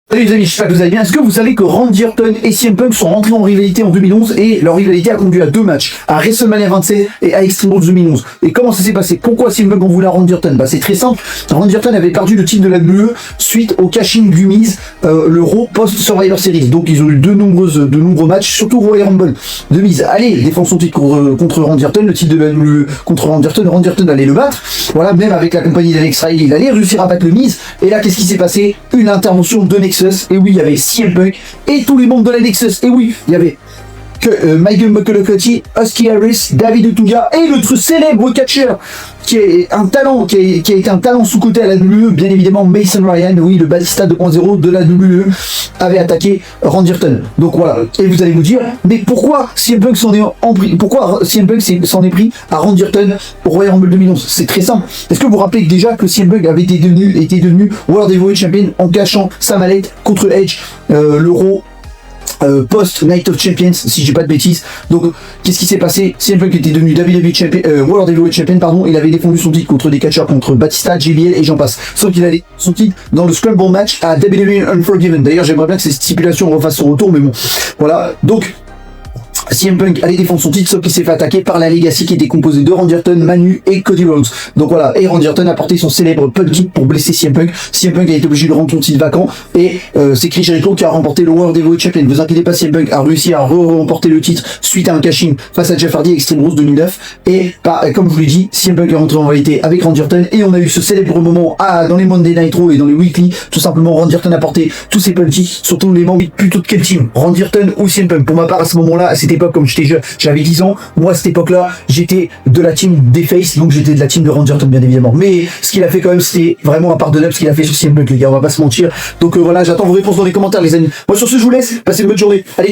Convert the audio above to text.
Salut les amis, j'espère que vous allez bien. Est-ce que vous savez que Randy Orton et CM Punk sont rentrés en rivalité en 2011 et leur rivalité a conduit à 2 matchs, à WrestleMania 27 et à Extreme Rules 2011. Et comment ça s'est passé? Pourquoi CM Punk en voulait à Randy Orton? Bah c'est très simple. Randy Orton avait perdu le titre de la WWE suite au cash-in du Miz, le Raw post Survivor Series. Donc ils ont eu de nombreux matchs, surtout Royal Rumble. De Miz allez défendre son titre contre Randy Orton, le titre de la WWE contre Randy Orton allait le battre. Voilà, même avec la compagnie d'Alex Riley, il allait réussir à battre le Miz. Et là, qu'est-ce qui s'est passé? Une intervention de Nexus. Et oui, il y avait CM Punk et tous les membres de la Nexus. Et oui, il y avait Michael McCullough, Husky Harris, David Otunga et notre célèbre catcheur qui est un talent, qui a été un talent sous-côté à la WWE, bien évidemment Mason Ryan, oui, le Batista 2.0 de la WWE, avait attaqué Randy Orton. Donc voilà, et vous allez vous dire, mais pourquoi CM Punk s'en est pris à Randy Orton au Royal Rumble 2011? C'est très simple. Est-ce que vous vous rappelez déjà que CM Punk avait été devenu World Heavyweight Champion en cachant sa mallette contre Edge, l'Euro post Night of Champions, si j'ai pas de bêtises. Donc qu'est-ce qui s'est passé? CM Punk était devenu WWE Champion, World Heavyweight Champion, pardon. Il avait défendu son titre contre des catcheurs, contre Batista, JBL et j'en passe. Sauf qu'il avait son titre dans le Scramble match à WWE Unforgiven. D'ailleurs, j'aimerais bien que ces stipulations refassent son retour, mais bon, voilà. Donc CM Punk allait défendre son titre, sauf qu'il s'est fait attaquer par la Legacy qui était composée de Randy Orton, Manu et Cody Rhodes. Donc voilà, et Randy Orton a porté son célèbre punt kick pour blesser CM Punk. CM Punk a été obligé de rendre son titre vacant et c'est Chris Jericho qui a remporté le World Heavyweight Champion. Ne vous inquiétez pas, CM Punk a réussi à remporter le titre suite à un cash-in face à Jeff Hardy Extreme Rules 2009 et comme je vous l'ai dit, CM Punk est rentré en réalité avec Randy Orton et on a eu ce célèbre moment dans les Monday Night Raw et dans les Weekly. Tout simplement, Randy Orton a porté tous ses punt kicks, surtout les membres plutôt de quel team, Randy Orton ou CM Punk. Pour ma part, à ce moment-là, à cette époque, comme j'étais jeune, j'avais 10 ans, moi à cette époque-là, j'étais de la team des Face, donc j'étais de la team de Randy Orton bien évidemment. Mais ce qu'il a fait quand même, c'était vraiment impardonnable ce qu'il a fait sur CM Punk, les gars, on va pas se mentir. Donc voilà, j'attends vos réponses dans les commentaires les amis. Moi sur ce, je vous laisse, passez une bonne journée. Allez.